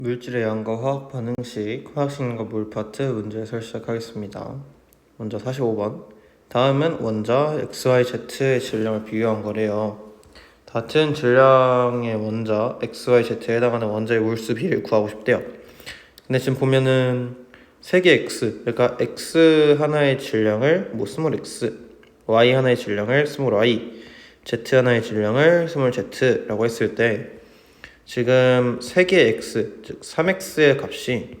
물질의 양과 화학 반응식, 화학식량과 물 파트 문제 해설 시작하겠습니다. 먼저 45번. 다음은 원자 XYZ의 질량을 비교한 거래요. 같은 질량의 원자 XYZ에 해당하는 원자의 몰수 비를 구하고 싶대요. 근데 지금 보면은 세 개 X, 그러니까 X 하나의 질량을 스몰 x, Y 하나의 질량을 스몰 y, Z 하나의 질량을 스몰 z라고 했을 때 지금 세 개의 x, 즉 3x의 값이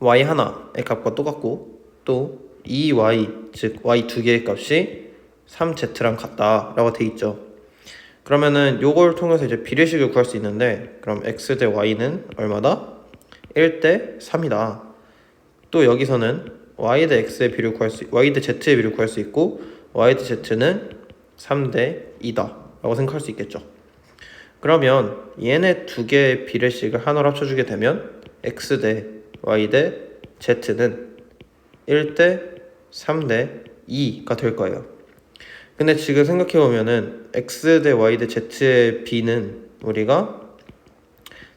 y 하나의 값과 똑같고 또 2y, 즉 y 두 개의 값이 3z랑 같다라고 돼 있죠. 그러면은 요걸 통해서 이제 비례식을 구할 수 있는데, 그럼 x 대 y는 얼마다? 1대 3이다. 또 여기서는 y 대 x의 비를 구할 수, y 대 z의 비를 구할 수 있고 y 대 z는 3대 2다 라고 생각할 수 있겠죠. 그러면 얘네 두 개의 비례식을 하나로 합쳐주게 되면 x 대 y 대 z는 1대 3대 2가 될 거예요. 근데 지금 생각해보면은 x 대 y 대 z의 비는 우리가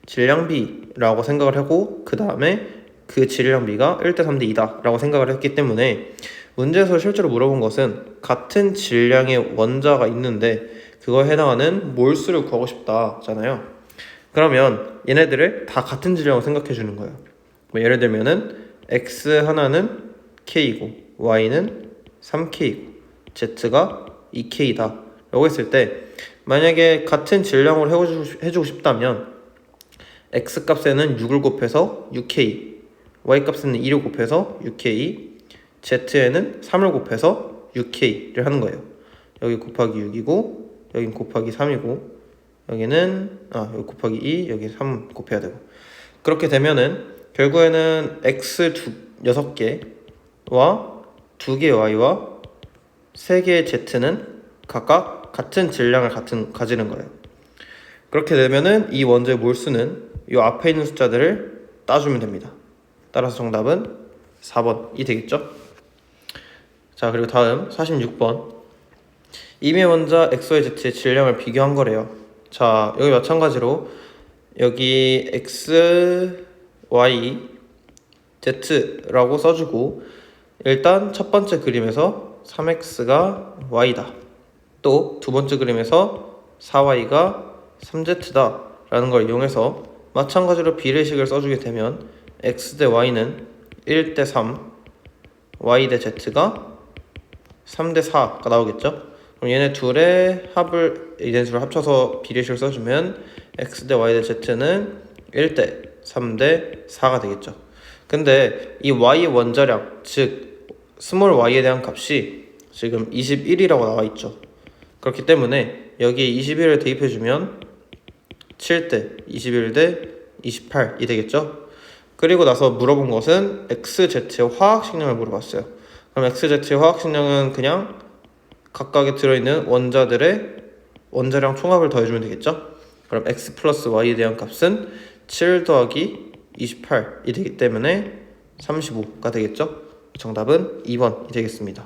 질량비라고 생각을 하고 그 다음에 그 질량비가 1대 3대 2다 라고 생각을 했기 때문에 문제에서 실제로 물어본 것은 같은 질량의 원자가 있는데 그거에 해당하는 몰수를 구하고 싶다잖아요. 그러면 얘네들을 다 같은 질량으로 생각해 주는 거예요. 예를 들면은 x 하나는 k이고 y는 3k이고 z가 2k다 라고 했을 때, 만약에 같은 질량으로 해주고 싶다면 x 값에는 6을 곱해서 6k, y 값에는 2를 곱해서 6k, z에는 3을 곱해서 6k를 하는 거예요. 여기 곱하기 6이고 여긴 곱하기 3이고 여기는 여기 곱하기 2, 여기 3 곱해야 되고, 그렇게 되면은 결국에는 x 6개와 2개의 y와 3개의 z는 각각 같은 질량을 가지는 거예요. 그렇게 되면은 이 원자의 몰수는 이 앞에 있는 숫자들을 따주면 됩니다. 따라서 정답은 4번이 되겠죠? 자, 그리고 다음 46번. 임의 원자 XYZ의 질량을 비교한 거래요. 자, 여기 마찬가지로 여기 X, Y, Z라고 써주고, 일단 첫 번째 그림에서 3X가 Y다, 또 두 번째 그림에서 4Y가 3Z다 라는 걸 이용해서 마찬가지로 비례식을 써주게 되면 X 대 Y는 1대 3, Y 대 Z가 3대 4가 나오겠죠. 그럼 얘네 둘의 합을, 이den수를 합쳐서 비례식을 써주면 x 대 y 대 z는 1대 3대 4가 되겠죠. 근데 이 y의 원자량, 즉 스몰 y에 대한 값이 지금 21이라고 나와 있죠. 그렇기 때문에 여기에 21을 대입해주면 7대 21대 28이 되겠죠. 그리고 나서 물어본 것은 XZ의 화학식량을 물어봤어요. 그럼 XZ의 화학식량은 그냥 각각에 들어있는 원자들의 원자량 총합을 더해주면 되겠죠. 그럼 x 플러스 y에 대한 값은 7 더하기 28이 되기 때문에 35가 되겠죠. 정답은 2번이 되겠습니다.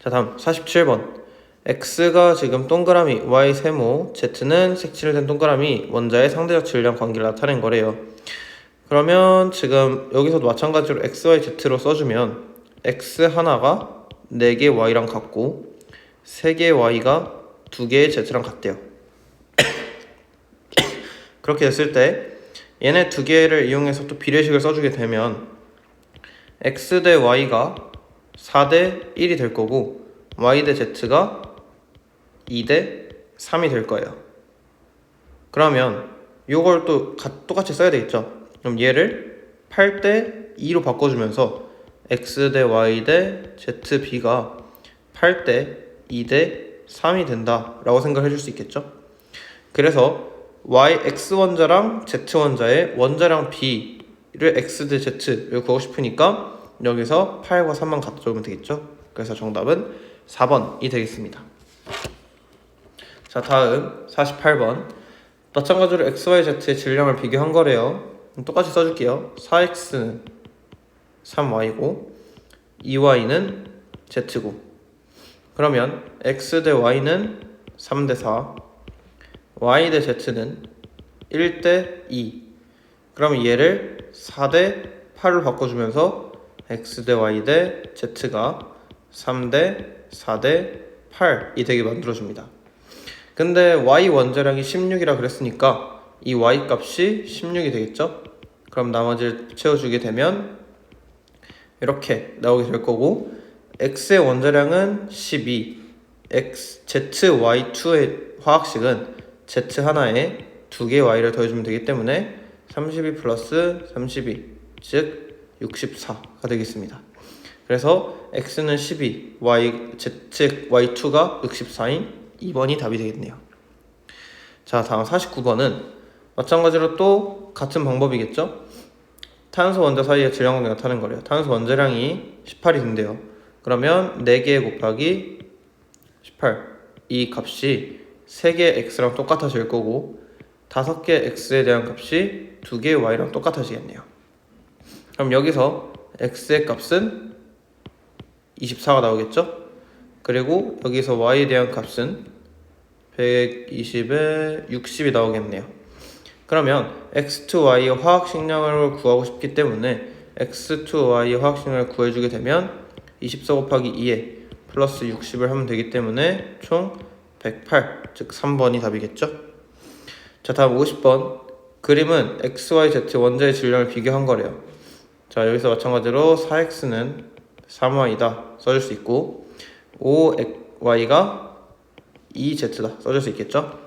자, 다음 47번. x가 지금 동그라미, y 세모, z는 색칠된 동그라미 원자의 상대적 질량 관계를 나타낸 거래요. 그러면 지금 여기서도 마찬가지로 x, y, z로 써주면 x 하나가 4개 y랑 같고 3개 y가 2개의 z랑 같대요. 그렇게 됐을 때 얘네 두 개를 이용해서 또 비례식을 써주게 되면 x 대 y가 4대 1이 될 거고 y 대 z가 2대 3이 될 거예요. 그러면 이걸 또 똑같이 써야 되겠죠. 그럼 얘를 8대 2로 바꿔주면서 x 대 y 대 zb가 8대 2대 3이 된다 라고 생각해 줄 수 있겠죠. 그래서 x 원자랑 z 원자의 원자량 b를 x 대 z를 구하고 싶으니까 여기서 8과 3만 갖다 적으면 되겠죠. 그래서 정답은 4번이 되겠습니다. 자, 다음 48번. 마찬가지로 XYZ의 질량을 비교한 거래요. 똑같이 써줄게요. 4X는 3Y고 2Y는 Z고, 그러면 X 대 Y는 3대 4, Y 대 Z는 1대 2, 그러면 얘를 4대 8로 바꿔주면서 x 대 y 대 z가 3대 4대 8이 되게 만들어줍니다. 근데 y 원자량이 16이라 그랬으니까 이 y 값이 16이 되겠죠? 그럼 나머지를 채워주게 되면 이렇게 나오게 될 거고, x의 원자량은 12, zy2의 화학식은 z 하나에 2개의 y를 더해주면 되기 때문에 32 플러스 32, 즉 64가 되겠습니다. 그래서 x는 12, 즉 y2가 64인 2번이 답이 되겠네요. 자, 다음 49번은 마찬가지로 또 같은 방법이겠죠? 탄소 원자 사이의 질량 관계가 나타나는 거래요. 탄소 원자량이 18이 된대요. 그러면 4개 곱하기 18, 이 값이 3개 x랑 똑같아질 거고 5개 x에 대한 값이 2개 y랑 똑같아지겠네요. 그럼 여기서 x의 값은 24가 나오겠죠? 그리고 여기서 y에 대한 값은 120에 60이 나오겠네요. 그러면 x2y의 화학식량을 구하고 싶기 때문에 x2y의 화학식량을 구해주게 되면 24 곱하기 2에 플러스 60을 하면 되기 때문에 총 108, 즉 3번이 답이겠죠? 자, 다음 50번. 그림은 x, y, z 원자의 질량을 비교한 거래요. 자, 여기서 마찬가지로 4x는 3y다 써줄 수 있고 5y가 2z다 써줄 수 있겠죠?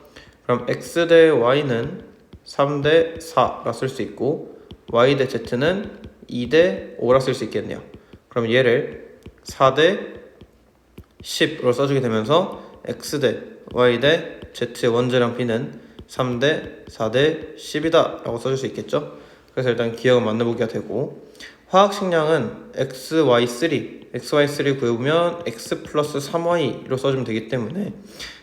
그럼 x 대 y는 3 대 4라 쓸 수 있고 y 대 z는 2 대 5라 쓸 수 있겠네요. 그럼 얘를 4 대 10으로 써주게 되면서 x 대 y 대 z의 원자량 b는 3 대 4 대 10이다 라고 써줄 수 있겠죠? 그래서 일단 기억은 만나보기가 되고, 화학식량은 xy3 구해보면 x 플러스 3y로 써주면 되기 때문에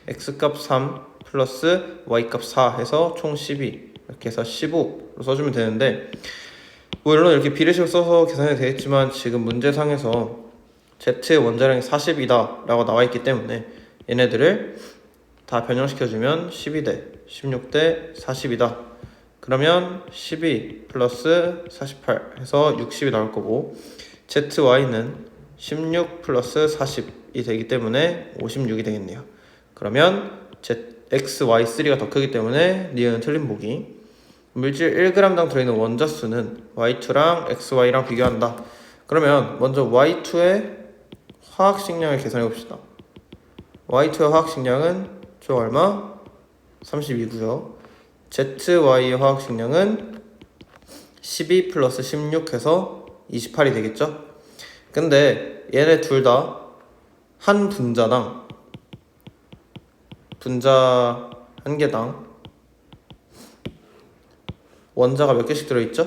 x값 3 플러스 y값 4 해서 총 12, 이렇게 해서 15로 써주면 되는데, 물론 이렇게 비례식을 써서 계산이 되겠지만 지금 문제상에서 z의 원자량이 40이다 라고 나와있기 때문에 얘네들을 다 변형시켜주면 12대 16대 40이다. 그러면 12 플러스 48 해서 60이 나올 거고, zy는 16 플러스 40이 되기 때문에 56이 되겠네요. 그러면 xy3가 더 크기 때문에 니은 틀린 보기. 물질 1g당 들어있는 원자 수는 y2랑 xy랑 비교한다. 그러면 먼저 y2의 화학식량을 계산해 봅시다. y2의 화학식량은 총 얼마? 32고요. zy의 화학식량은 12 플러스 16 해서 28이 되겠죠? 근데 얘네 둘 다 한 분자당, 분자 한 개당 원자가 몇 개씩 들어있죠?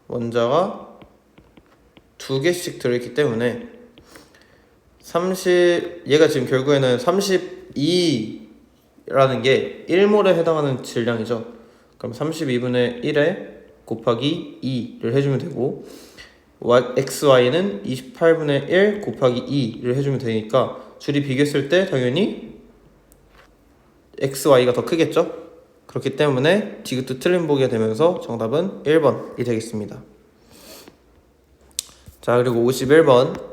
원자가 2개씩 들어있기 때문에 얘가 지금 결국에는 32라는 게 1몰에 해당하는 질량이죠. 그럼 32분의 1에 곱하기 2를 해주면 되고, xy는 28분의 1 곱하기 2를 해주면 되니까 줄이 비교했을 때 당연히 xy가 더 크겠죠? 그렇기 때문에 디귿도 틀린 보기가 되면서 정답은 1번이 되겠습니다. 자, 그리고 51번.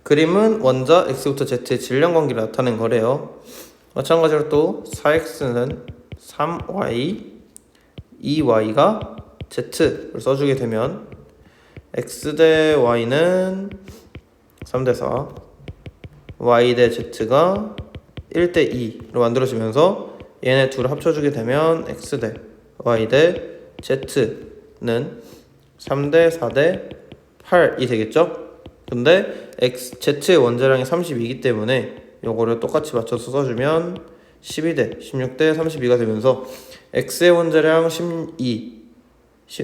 그림은 원자 x부터 z의 질량 관계를 나타낸 거래요. 마찬가지로 또 4x는 3y, 2y가 z를 써주게 되면 x 대 y는 3 대 4, y 대 z가 1 대 2로 만들어지면서 얘네 둘을 합쳐주게 되면 x 대 y 대 z는 3 대 4 대 8이 되겠죠? 근데 z의 원자량이 32이기 때문에 요거를 똑같이 맞춰서 써주면 12대 16대 32가 되면서 x의 원자량 12,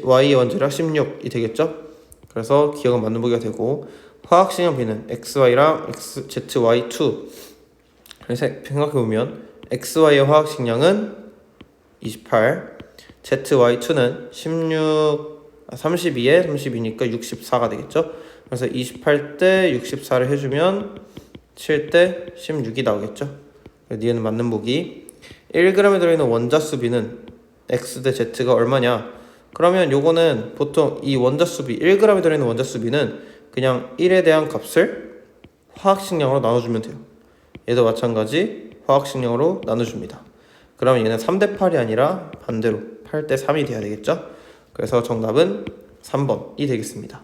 y의 원자량 16이 되겠죠? 그래서 기억은 맞는 보기가 되고, 화학식량 b는 xy랑 zy2 생각해보면 xy의 화학식량은 28, zy2는 32에 32니까 64가 되겠죠? 그래서 28대 64를 해주면 7대 16이 나오겠죠? 니은 맞는 보기. 1g에 들어있는 원자 수 b는 x 대 z가 얼마냐? 그러면 요거는 보통 이 원자수비 1g에 들어있는 원자수비는 그냥 1에 대한 값을 화학식량으로 나눠주면 돼요. 얘도 마찬가지 화학식량으로 나눠줍니다. 그러면 얘는 3대 8이 아니라 반대로 8대 3이 돼야 되겠죠? 그래서 정답은 3번이 되겠습니다.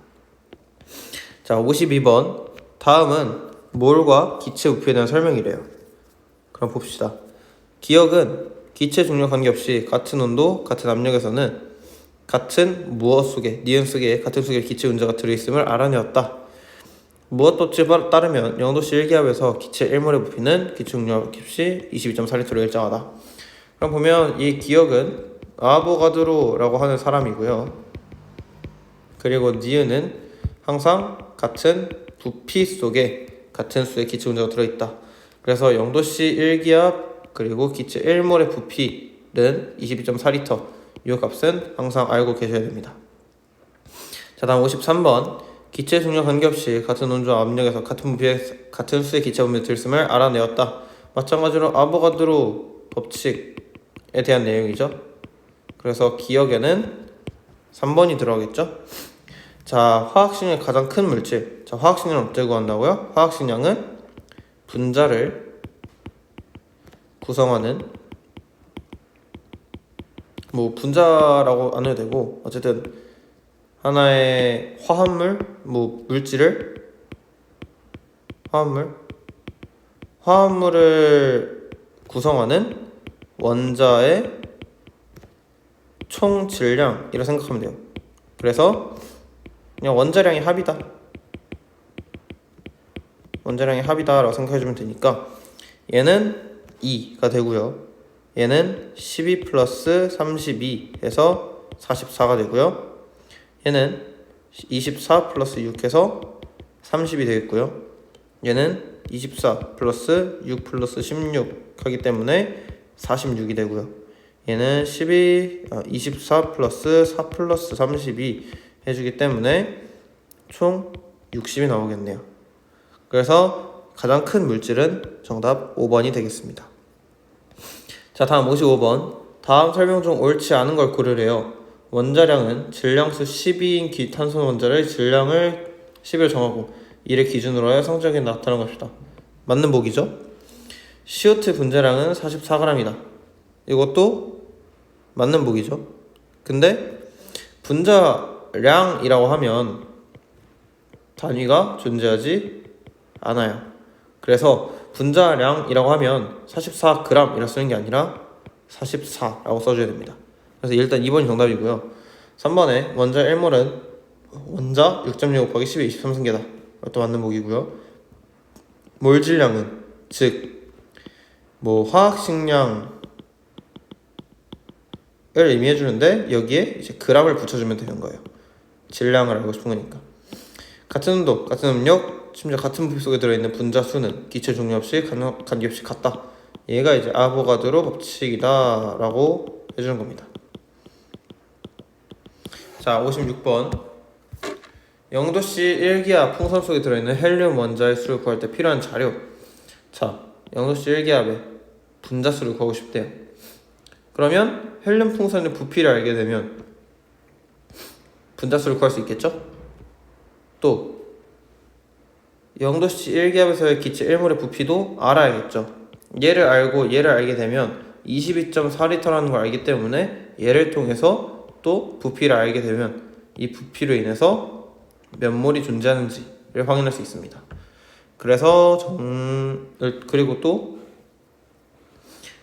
자, 52번. 다음은 몰과 기체 부피에 대한 설명이래요. 그럼 봅시다. 기억은 기체 중력 관계없이 같은 온도, 같은 압력에서는 같은 무엇 속에, 니은 속에 같은 속에 기체 운자가 들어있음을 알아내었다. 무엇도치에 따르면 0도씨 1기압에서 기체 1몰의 부피는 기체 중력 값이 22.4L로 일정하다. 그럼 보면 이 기억은 아보가드로라고 하는 사람이고요. 그리고 니은은 항상 같은 부피 속에 같은 수의 기체 운자가 들어있다. 그래서 0도씨 1기압 그리고 기체 1몰의 부피는 22.4L. 이 값은 항상 알고 계셔야 됩니다. 자, 다음 53번. 기체 중력 관계없이 같은 온도와 압력에서 같은 부피의 같은 수의 기체 분비를 들음을 알아내었다. 마찬가지로 아보가드로 법칙에 대한 내용이죠. 그래서 기억에는 3번이 들어가겠죠. 자, 화학식량의 가장 큰 물질. 자, 화학식량을 어떻게 구한다고요? 화학식량은 분자를 구성하는 뭐 분자라고 안 해도 되고 어쨌든 하나의 화합물, 뭐 물질을 화합물을 구성하는 원자의 총 질량이라고 생각하면 돼요. 그래서 그냥 원자량의 합이다라고 생각해주면 되니까 얘는 2가 되고요. 얘는 12 플러스 32 해서 44가 되고요. 얘는 24 플러스 6 해서 30이 되겠고요. 얘는 24 플러스 6 플러스 16 하기 때문에 46이 되고요. 얘는 24 플러스 4 플러스 32 해주기 때문에 총 60이 나오겠네요. 그래서 가장 큰 물질은 정답 5번이 되겠습니다. 자, 다음 55번. 다음 설명 중 옳지 않은 걸 고르래요. 원자량은 질량수 12인 탄소 원자의 질량을 10을 정하고 이를 기준으로 하여 성적이 나타난 것이다. 맞는 보기죠? CO2 분자량은 44g이다. 이것도 맞는 보기죠. 근데 분자량이라고 하면 단위가 존재하지 않아요. 그래서 분자량이라고 하면 44g이라 쓰는 게 아니라 44라고 써줘야 됩니다. 그래서 일단 2번이 정답이고요. 3번에 원자 1몰은 원자 6.6 곱하기 10의 23승계다. 이것도 맞는 보기고요. 몰 질량은 즉 뭐 화학식량을 의미해주는데 여기에 이제 g을 붙여주면 되는 거예요. 질량을 알고 싶은 거니까. 같은 온도, 같은 압력, 심지어 같은 부피 속에 들어있는 분자 수는 기체 종류 없이 관계없이 같다. 얘가 이제 아보가드로 법칙이다 라고 해주는 겁니다. 자, 56번. 0도씨 1기압 풍선 속에 들어있는 헬륨 원자의 수를 구할 때 필요한 자료. 자, 0도씨 1기압의 분자 수를 구하고 싶대요. 그러면 헬륨 풍선의 부피를 알게 되면 분자 수를 구할 수 있겠죠? 또 0도씨 1기압에서의 기체 1몰의 부피도 알아야겠죠. 얘를 알게 되면 22.4L라는 걸 알기 때문에 얘를 통해서 또 부피를 알게 되면 이 부피로 인해서 몇 몰이 존재하는지를 확인할 수 있습니다. 그래서 그리고 또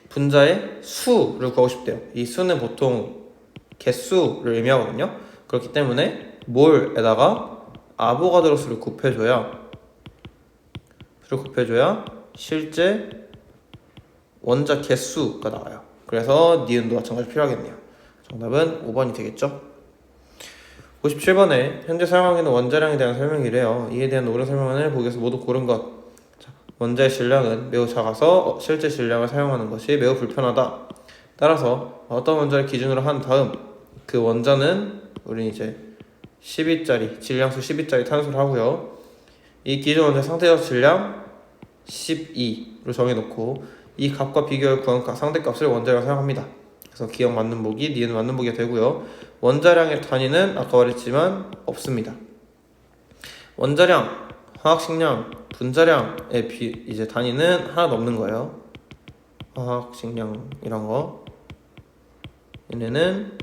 분자의 수를 구하고 싶대요. 이 수는 보통 개수를 의미하거든요. 그렇기 때문에 몰에다가 아보가드로 수를 곱해줘야 실제 원자 개수가 나와요. 그래서 니은도 마찬가지로 필요하겠네요. 정답은 5번이 되겠죠. 57번에 현재 사용하고 있는 원자량에 대한 설명이래요. 이에 대한 옳은 설명을 보기에서 모두 고른 것. 자, 원자의 질량은 매우 작아서 실제 질량을 사용하는 것이 매우 불편하다. 따라서 어떤 원자를 기준으로 한 다음 그 원자는 우리는 이제 12짜리 질량수 12짜리 탄소를 하고요. 이 기준 원자 상태적 질량 12로 정해놓고 이 값과 비교할 구한 상대값을 원자량으로 사용합니다. 그래서 기억 맞는 보기, 니은 맞는 보기가 되고요. 원자량의 단위는 아까 말했지만 없습니다. 원자량, 화학식량, 분자량의 이제 단위는 하나도 없는 거예요. 화학식량 이런 거 얘네는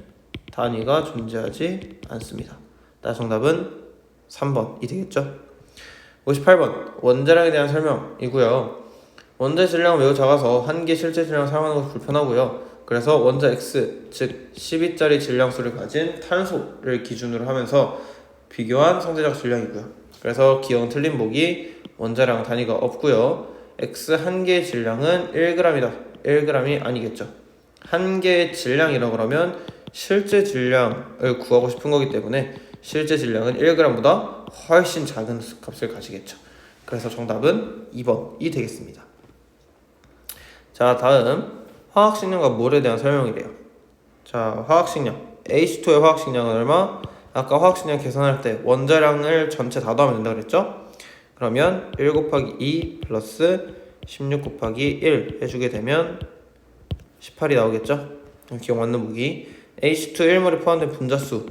단위가 존재하지 않습니다. 따라서 정답은 3번이 되겠죠. 58번 원자량에 대한 설명이고요. 원자의 질량은 매우 작아서 한 개 실제 질량을 사용하는 것이 불편하고요. 그래서 원자 X, 즉 12짜리 질량수를 가진 탄소를 기준으로 하면서 비교한 상대적 질량이고요. 그래서 기억은 틀린 보기, 원자량 단위가 없고요. X 한 개의 질량은 1g이다. 1g이 아니겠죠. 한 개의 질량이라 그러면 실제 질량을 구하고 싶은 거기 때문에 실제 질량은 1g보다 훨씬 작은 값을 가지겠죠. 그래서 정답은 2번이 되겠습니다. 자, 다음 화학식량과 몰에 대한 설명이래요. 자, 화학식량 H2의 화학식량은 얼마? 아까 화학식량 계산할 때 원자량을 전체 다 더하면 된다 그랬죠? 그러면 1 곱하기 2 플러스 16 곱하기 1 해주게 되면 18이 나오겠죠? 기억 맞는 보기. H2 1몰에 포함된 분자수.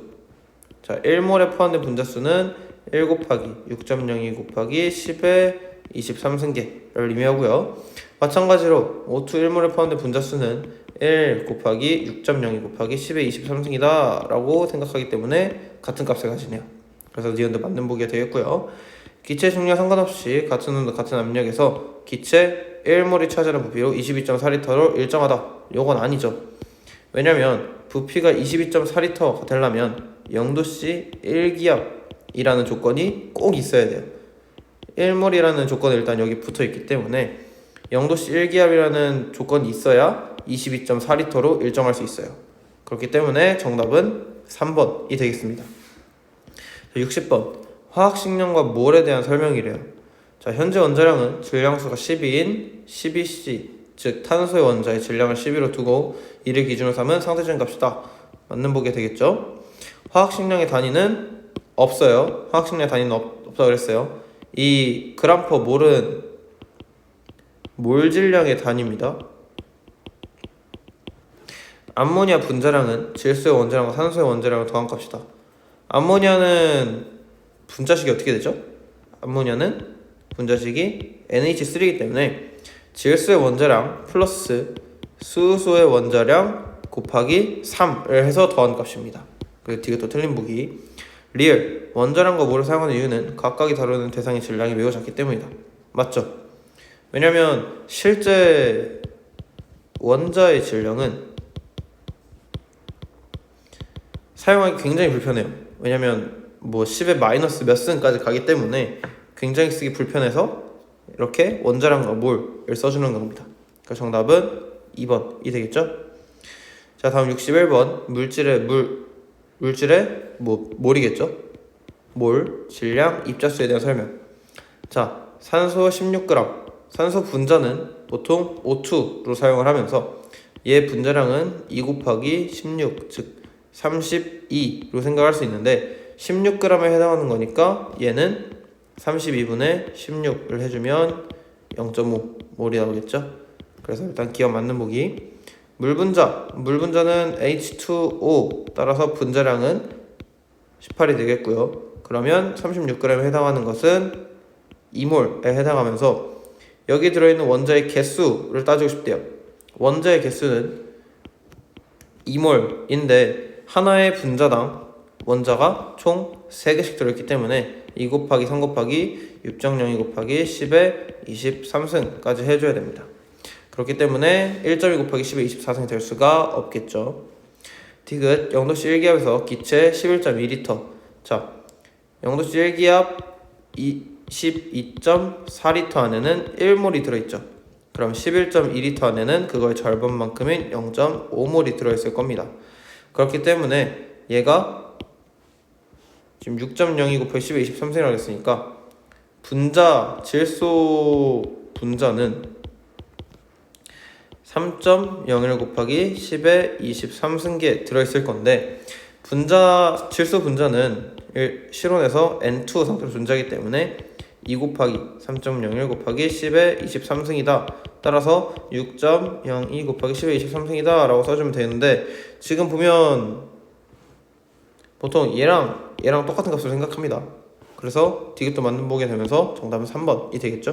자, 1몰에 포함된 분자수는 1 곱하기 6.02 곱하기 10의 23승계를 의미하고요. 마찬가지로 O2 1몰에 포함된 분자수는 1 곱하기 6.02 곱하기 10의 23승이다 라고 생각하기 때문에 같은 값을 가지네요. 그래서 니은도 맞는 보기가 되겠고요. 기체 중량 상관없이 같은 온도 같은 압력에서 기체 1몰이 차지하는 부피로 22.4L로 일정하다. 요건 아니죠. 왜냐면 부피가 22.4L가 되려면 0도씨 1기압이라는 조건이 꼭 있어야 돼요. 1몰이라는 조건이 일단 여기 붙어 있기 때문에 0도씨 1기압이라는 조건이 있어야 22.4L로 일정할 수 있어요. 그렇기 때문에 정답은 3번이 되겠습니다. 60번 화학식량과 몰에 대한 설명이래요. 자, 현재 원자량은 질량수가 12인 12C, 즉 탄소의 원자의 질량을 12로 두고 이를 기준으로 삼은 상대적인 값이다. 맞는 보기가 되겠죠. 화학식량의 단위는 없어요. 화학식량의 단위는 없다고 그랬어요. 이 그램/몰은 몰 질량의 단위입니다. 암모니아 분자량은 질소의 원자량과 산소의 원자량을 더한 값이다. 암모니아는 분자식이 어떻게 되죠? 암모니아는 분자식이 NH3이기 때문에 질소의 원자량 플러스 수소의 원자량 곱하기 3을 해서 더한 값입니다. 그리고 뒤가 또 틀린 보기. 리얼 원자량과 몰을 사용하는 이유는 각각이 다루는 대상의 질량이 매우 작기 때문이다. 맞죠? 왜냐면 실제 원자의 질량은 사용하기 굉장히 불편해요. 왜냐면 뭐 10의 마이너스 몇 승까지 가기 때문에 굉장히 쓰기 불편해서 이렇게 원자량과 몰을 써주는 겁니다. 그래서 정답은 2번이 되겠죠? 자, 다음 61번 물질의 몰이겠죠? 몰, 질량, 입자수에 대한 설명. 자, 산소 16g. 산소 분자는 보통 O2로 사용을 하면서 얘 분자량은 2 곱하기 16, 즉 32로 생각할 수 있는데 16g에 해당하는 거니까 얘는 32분의 16을 해주면 0.5몰이 나오겠죠. 그래서 일단 기억 맞는 보기. 물분자는 H2O 따라서 분자량은 18이 되겠고요. 그러면 36g에 해당하는 것은 2몰에 해당하면서 여기 들어있는 원자의 개수를 따지고 싶대요. 원자의 개수는 2몰인데 하나의 분자당 원자가 총 3개씩 들어있기 때문에 2 곱하기 3 곱하기 6.02 곱하기 10의 23승까지 해줘야 됩니다. 그렇기 때문에 1.2 곱하기 10의 24승이 될 수가 없겠죠. 디귿 0도씨 1기압에서 기체 11.2L. 자, 0도씨 1기압 22.4L 안에는 1몰이 들어있죠. 그럼 11.2L 안에는 그거의 절반만큼인 0.5몰이 들어있을 겁니다. 그렇기 때문에 얘가 지금 6.02 곱하기 10의 23승이라고 했으니까 질소 분자는 3.01 곱하기 10의 23승계 들어있을 건데 질소 분자는 실온에서 N2 상태로 존재하기 때문에 2 곱하기 3.01 곱하기 10의 23승이다. 따라서 6.02 곱하기 10의 23승이다 라고 써주면 되는데, 지금 보면 보통 얘랑 똑같은 값을 생각합니다. 그래서 디귿도 맞는 보게 되면서 정답은 3번이 되겠죠.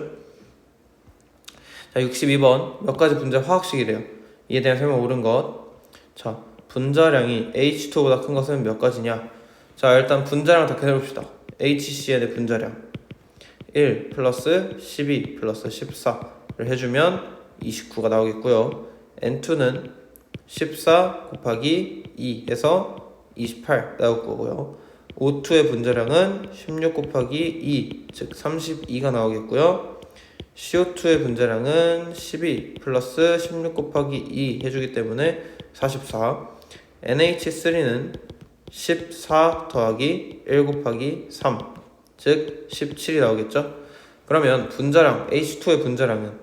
자, 62번 몇 가지 분자 화학식이래요. 이에 대한 설명 옳은 것. 자, 분자량이 H2보다 큰 것은 몇 가지냐. 자, 일단 분자량 다 계산해봅시다. HCn의 분자량 1 플러스 12 플러스 14를 해주면 29가 나오겠고요. N2는 14 곱하기 2에서 28 나올 거고요. O2의 분자량은 16 곱하기 2, 즉 32가 나오겠고요. CO2의 분자량은 12 플러스 16 곱하기 2 해주기 때문에 44. NH3는 14 더하기 1 곱하기 3, 즉 17이 나오겠죠. 그러면 분자량 H2의 분자량은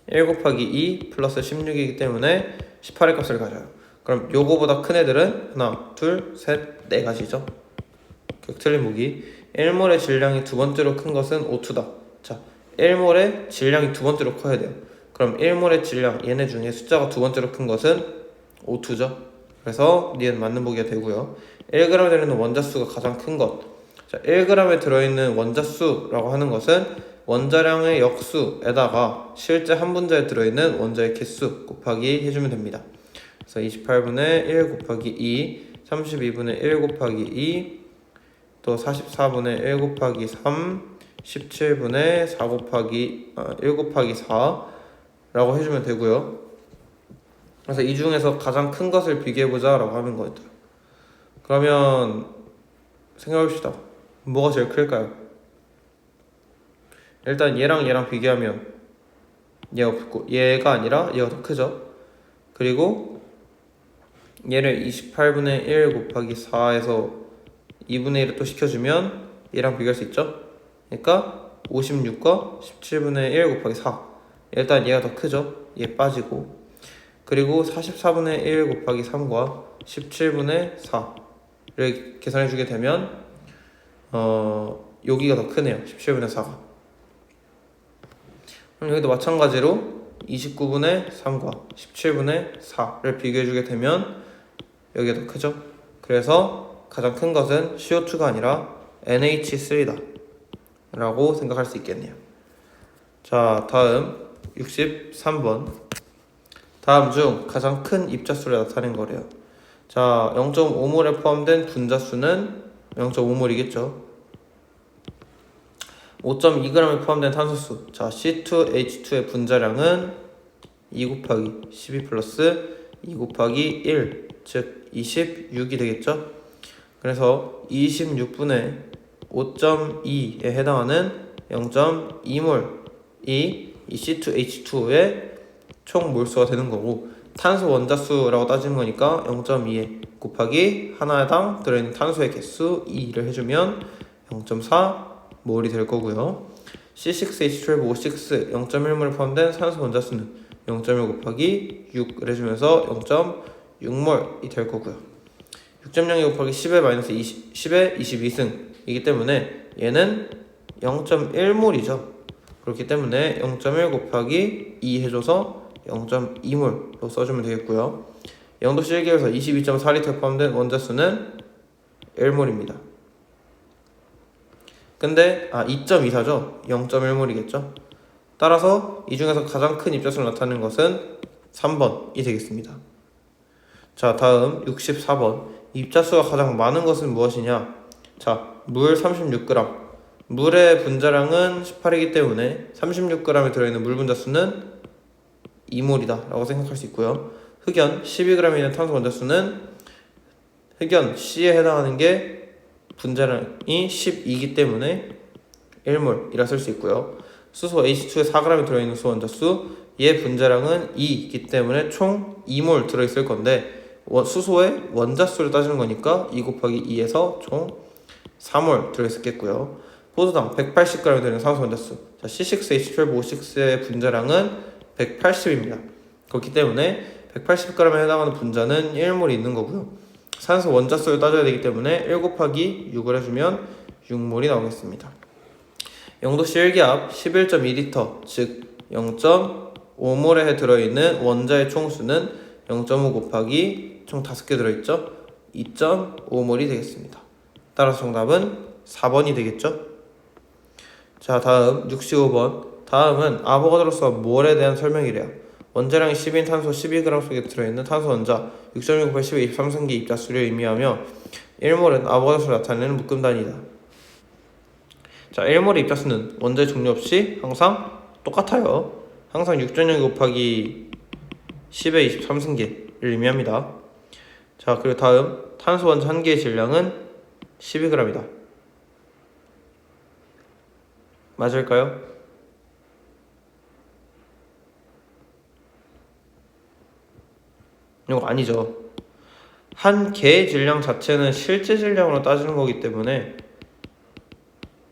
1 곱하기 2 플러스 16이기 때문에 18의 값을 가져요. 그럼 요거보다 큰 애들은 하나, 둘, 셋, 네 가지죠. 틀린 보기. 1몰의 질량이 두 번째로 큰 것은 O2다. 자, 1몰의 질량이 두 번째로 커야 돼요. 그럼 1몰의 질량, 얘네 중에 숫자가 두 번째로 큰 것은 O2죠. 그래서 니은 맞는 보기가 되고요. 1g에 들어있는 원자수가 가장 큰 것. 자, 1g에 들어있는 원자수라고 하는 것은 원자량의 역수에다가 실제 한 분자에 들어있는 원자의 개수 곱하기 해주면 됩니다. 그래서 28분의 1 곱하기 2, 32분의 1 곱하기 2, 또 44분의 1 곱하기 3, 17분의 4 곱하기 1 곱하기 4라고 해주면 되고요. 그래서 이 중에서 가장 큰 것을 비교해보자 라고 하는 거예요. 그러면 생각해봅시다. 뭐가 제일 클까요? 일단 얘랑 비교하면 얘가 없고, 얘가 아니라 얘가 더 크죠. 그리고 얘를 28분의 1 곱하기 4에서 2분의 1을 또 시켜주면 얘랑 비교할 수 있죠. 그러니까 56과 17분의 1 곱하기 4, 일단 얘가 더 크죠. 얘 빠지고, 그리고 44분의 1 곱하기 3과 17분의 4를 계산해주게 되면 여기가 더 크네요. 17분의 4가. 그럼 여기도 마찬가지로 29분의 3과 17분의 4를 비교해주게 되면 여기가 더 크죠. 그래서 가장 큰 것은 CO2가 아니라 NH3다 라고 생각할 수 있겠네요. 자, 다음 63번. 다음 중 가장 큰 입자수를 나타낸 거래요. 자, 0.5몰에 포함된 분자수는 0.5몰이겠죠. 5.2g에 포함된 탄소수. 자, C2H2의 분자량은 2 곱하기 12 플러스 2 곱하기 1, 즉 26이 되겠죠. 그래서 26분의 5.2에 해당하는 0.2몰이 이 C2H2의 총 몰수가 되는 거고, 탄소 원자수라고 따지는 거니까 0.2 곱하기 하나당 들어있는 탄소의 개수 2를 해주면 0.4몰이 될 거고요. C6H12O6 0.1몰에 포함된 산소 원자수는 0.1 곱하기 6을 해주면서 0.6몰이 될 거고요. 6.02 곱하기 10의 마이너스 10의 22승이기 때문에 얘는 0.1몰이죠. 그렇기 때문에 0.1 곱하기 2 해줘서 0.2몰로 써주면 되겠고요. 영도 실기에서 22.4리터에 포함된 원자수는 1몰입니다. 근데 2.24죠. 0.1몰이겠죠. 따라서 이 중에서 가장 큰 입자수를 나타내는 것은 3번이 되겠습니다. 자, 다음 64번. 입자수가 가장 많은 것은 무엇이냐? 자, 물 36g. 물의 분자량은 18이기 때문에 36g에 들어있는 물 분자수는 2몰이다 라고 생각할 수 있고요. 흑연 12g에 있는 탄소 원자수는 흑연 C에 해당하는 게 분자량이 12이기 때문에 1몰이라 쓸 수 있고요. 수소 H2에 4g이 들어있는 수소 원자수, 얘 분자량은 2이기 때문에 총 2몰 들어있을 건데, 수소의 원자수를 따지는 거니까 2 곱하기 2에서 총 3몰 들어있었겠고요. 포도당 180g 되는 산소 원자수. 자, C6H12O6의 분자량은 180입니다. 그렇기 때문에 180g에 해당하는 분자는 1몰이 있는 거고요. 산소 원자수를 따져야 되기 때문에 1 곱하기 6을 해주면 6몰이 나오겠습니다. 영도시 1기압 11.2리터, 즉 0.5몰에 들어있는 원자의 총수는 0.5 곱하기 총 5개 들어있죠? 2.5몰이 되겠습니다. 따라서 정답은 4번이 되겠죠? 자, 다음 65번. 다음은 아보가드로수와 몰에 대한 설명이래요. 원자량이 10인 탄소 12g 속에 들어있는 탄소 원자 6.6 곱하기 10의 23승기 입자수를 의미하며 1몰은 아보가드로수를 나타내는 묶음 단위다. 자, 1몰의 입자수는 원자의 종류 없이 항상 똑같아요. 항상 6.6 곱하기 10의 23승기를 의미합니다. 자, 그리고 다음 탄소 원자 한 개의 질량은 12g이다. 맞을까요? 이거 아니죠. 한 개의 질량 자체는 실제 질량으로 따지는 거기 때문에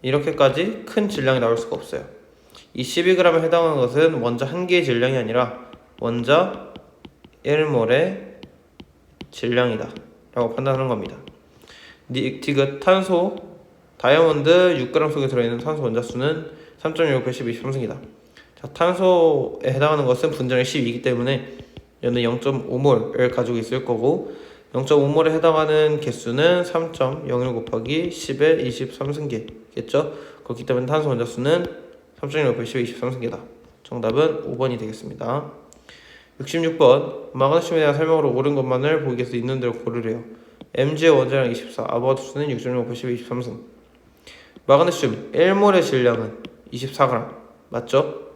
이렇게까지 큰 질량이 나올 수가 없어요. 이 12g에 해당하는 것은 원자 한 개의 질량이 아니라 원자 1몰의 질량이다 라고 판단하는 겁니다. 디귿 탄소 다이아몬드 6g 속에 들어있는 탄소 원자수는 3.6 곱하기 10의 23승이다. 자, 탄소에 해당하는 것은 분자량이 12이기 때문에 얘는 0.5몰을 가지고 있을 거고 0.5몰에 해당하는 개수는 3.01 곱하기 10의 23승계겠죠? 그렇기 때문에 탄소 원자수는 3.01 곱하기 10의 23승계다. 정답은 5번이 되겠습니다. 66번. 마그네슘에 대한 설명으로 옳은 것만을 보기 위해서 있는 대로 고르래요. Mg의 원자량 24, 아보가드로수는 6.6 곱하기 10의 23승. 마그네슘 1몰의 질량은 24g 맞죠?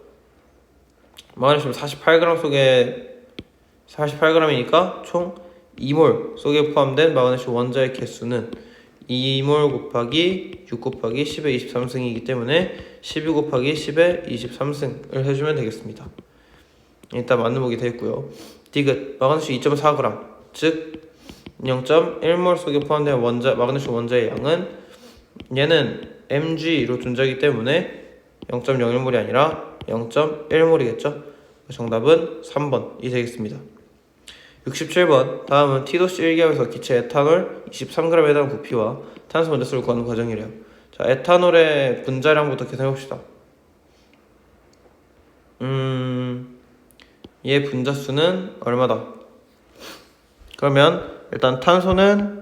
마그네슘 48g 속에 48g이니까 총 2몰 속에 포함된 마그네슘 원자의 개수는 2몰 곱하기 6 곱하기 10의 23승이기 때문에 12 곱하기 10의 23승을 해주면 되겠습니다. 일단 맞는 보기 되겠고요. 디귿 마그네슘 2.4g 즉 0.1몰 속에 포함된 마그네슘 원자의 양은 얘는 Mg로 존재하기 때문에 0.01몰이 아니라 0.1몰이겠죠. 정답은 3번이 되겠습니다. 67번. 다음은 T도시 1기압에서 기체 에탄올 23g에 해당하는 부피와 탄소 원자수를 구하는 과정이래요. 자, 에탄올의 분자량부터 계산해봅시다. 얘 분자수는 얼마다? 그러면 일단 탄소는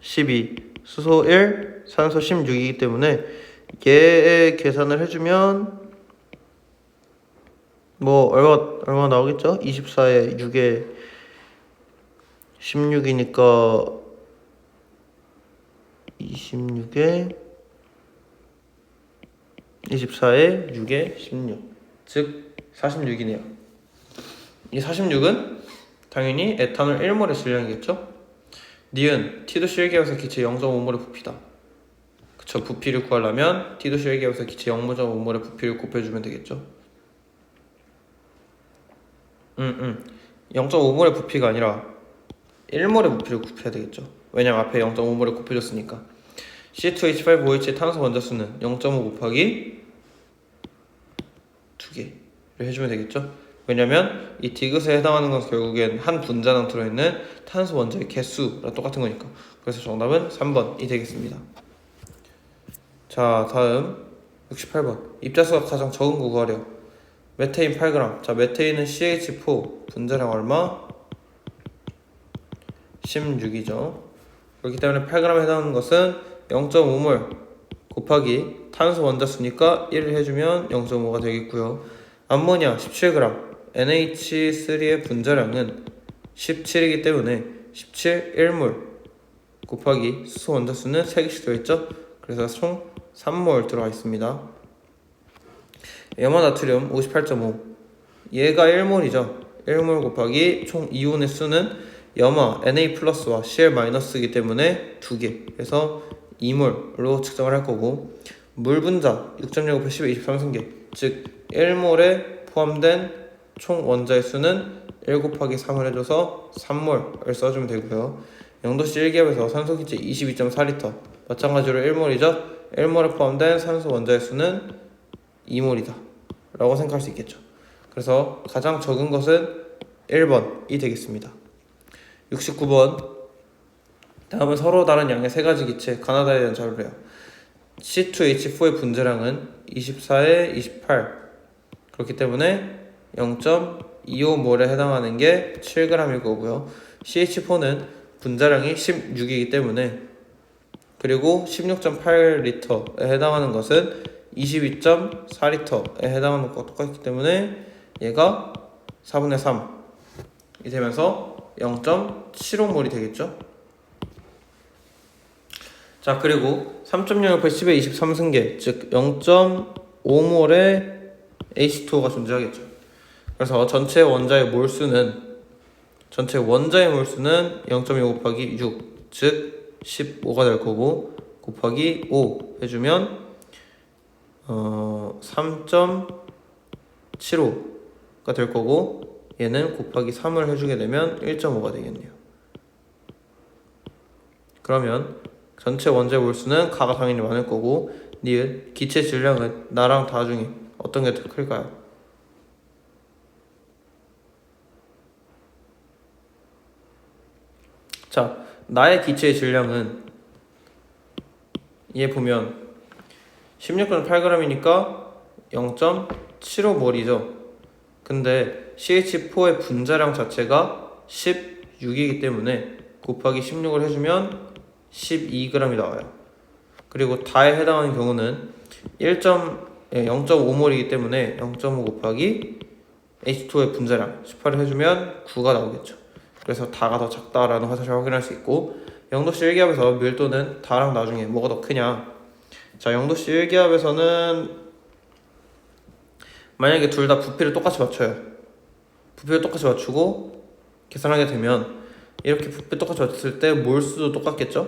12, 수소 1, 산소 16이기 때문에 얘의 계산을 해주면 뭐 얼마 나오겠죠? 24에 6에 16이니까 26에 24에 6에 16 즉 46이네요. 이 46은 당연히 에탄올 1몰의 질량이겠죠? 니은 T도시 1기압에서 기체 0.5몰의 부피다. 그쵸, 부피를 구하려면 T도시 1기압에서 기체 0.5몰의 부피를 곱해주면 되겠죠? 0.5몰의 부피가 아니라 1몰의 부피를 곱해야 되겠죠. 왜냐면 앞에 0.5몰을 곱해줬으니까. C2H8OH 탄소 원자수는 0.5 곱하기 2개를 해주면 되겠죠. 왜냐면 이 디귿에 해당하는 것은 결국엔 한 분자당 들어있는 탄소 원자의 개수랑 똑같은 거니까. 그래서 정답은 3번이 되겠습니다. 자, 다음 68번. 입자수가 가장 적은 거 구하래요. 메테인 8g. 자, 메테인은 CH4 분자량 얼마? 16이죠. 그렇기 때문에 8g에 해당하는 것은 0.5몰 곱하기 탄소 원자수니까 1을 해주면 0.5가 되겠고요. 암모니아 17g, NH3의 분자량은 17이기 때문에 17 1몰 곱하기 수소 원자수는 3개씩 들어있죠. 그래서 총 3몰 들어가 있습니다. 염화나트륨 58.5 얘가 1몰이죠. 1몰 곱하기 총 이온의 수는 염화 Na 플러스와 Cl 마이너스이기 때문에 2개 그래서 2몰로 측정을 할 거고, 물 분자 6.6 곱하기 10의 23승계 즉 1몰에 포함된 총 원자의 수는 1 곱하기 3을 해줘서 3몰을 써주면 되고요. 영도시 1기압에서 산소 기체 22.4리터 마찬가지로 1몰이죠. 1몰에 포함된 산소 원자의 수는 2몰이다 라고 생각할 수 있겠죠. 그래서 가장 적은 것은 1번이 되겠습니다. 69번. 다음은 서로 다른 양의 세 가지 기체 가나다에 대한 자료래요. C2H4의 분자량은 24에 28 그렇기 때문에 0.25몰에 해당하는 게 7g일 거고요. CH4는 분자량이 16이기 때문에 그리고 16.8L에 해당하는 것은 22.4L에 해당하는 것과 똑같기 때문에 얘가 4분의 3이 되면서 0.75몰이 되겠죠. 자, 그리고 3.0 10의 23승계 즉 0.5몰의 H2O가 존재하겠죠. 그래서 전체 원자의 몰수는 0.25 곱하기 6 즉 15가 될 거고 곱하기 5 해주면 3.75가 될 거고 얘는 곱하기 3을 해주게 되면 1.5가 되겠네요. 그러면 전체 원자의 몰수는 가가 당연히 많을 거고 니은 기체 질량은 나랑 다 중에 어떤 게 더 클까요? 자, 나의 기체의 질량은 얘 보면 16.8g이니까 0.75몰이죠. 근데 CH4의 분자량 자체가 16이기 때문에 곱하기 16을 해주면 12g이 나와요. 그리고 다에 해당하는 경우는 0.5몰이기 때문에 0.5 곱하기 H2의 분자량 18을 해주면 9가 나오겠죠. 그래서 다가 더 작다라는 사실을 확인할 수 있고, 0도씨 1기압에서 밀도는 다랑 나중에 뭐가 더 크냐. 자, 0도씨 1기압에서는 만약에 둘 다 부피를 똑같이 맞춰요. 부피를 똑같이 맞추고 계산하게 되면 이렇게 부피 똑같이 맞췄을 때 몰수도 똑같겠죠?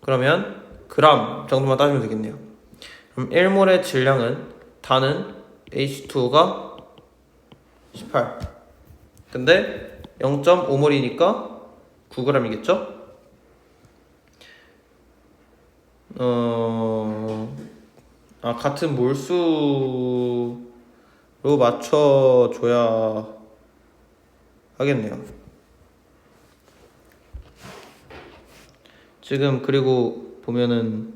그러면 그람 정도만 따지면 되겠네요. 그럼 1몰의 질량은 다는 H2가 18 근데 0.5몰이니까 9g이겠죠? 같은 몰수로 맞춰줘야 하겠네요. 지금 그리고 보면은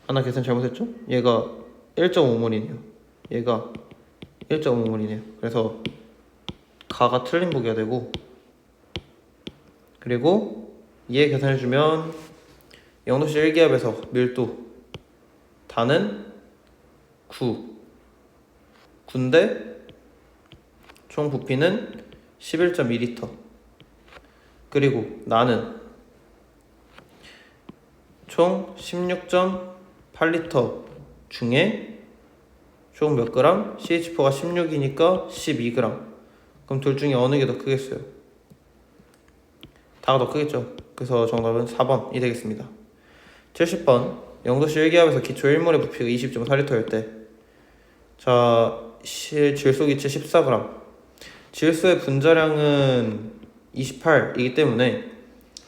하나 계산 잘못했죠? 얘가 1.5몰이네요. 얘가 1.5몰이네요. 그래서 가가 틀린 보기가 되고, 그리고 얘 계산해주면 0도씨 1기압에서 밀도 다는 9인데 총 부피는 11.2L 그리고 나는 총 16.8L 중에 총 몇 그램? CH4가 16이니까 12g. 그럼 둘 중에 어느 게 더 크겠어요? 다가 더 크겠죠. 그래서 정답은 4번이 되겠습니다. 70번 0도씨 1기압에서 기초 1몰의 부피가 20.4L일 때, 자, 질소기체 14g, 질소의 분자량은 28이기 때문에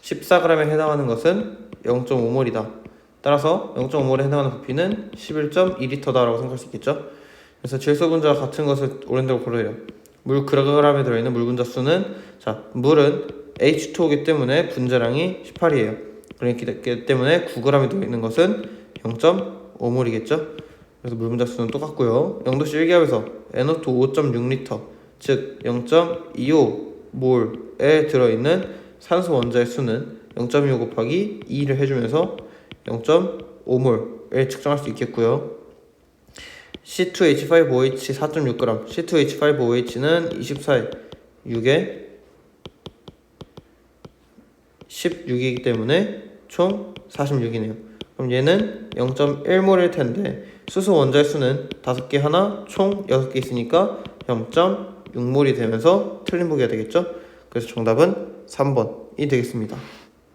14g에 해당하는 것은 0.5몰이다. 따라서 0.5몰에 해당하는 부피는 11.2L다 라고 생각할 수 있겠죠. 그래서 질소 분자가 같은 것을 오른대로 고르래요. 물 g에 들어있는 물 분자 수는, 자, 물은 H2O이기 때문에 분자량이 18이에요. 그렇기 때문에 9g이 들어있는 것은 0.5몰이겠죠. 그래서 물 분자 수는 똑같고요. 0도씨 1기압에서 NO2 5.6L 즉 0.25몰에 들어있는 산소 원자의 수는 0.25 곱하기 2를 해주면서 0.5몰을 측정할 수 있겠고요. C2H5OH 4.6g, C2H5OH는 24에 6에 16이기 때문에 총 46이네요. 그럼 얘는 0.1몰일 텐데 수소 원자의 수는 5개 하나 총 6개 있으니까 0.6몰이 되면서 틀린 보기가 되겠죠. 그래서 정답은 3번이 되겠습니다.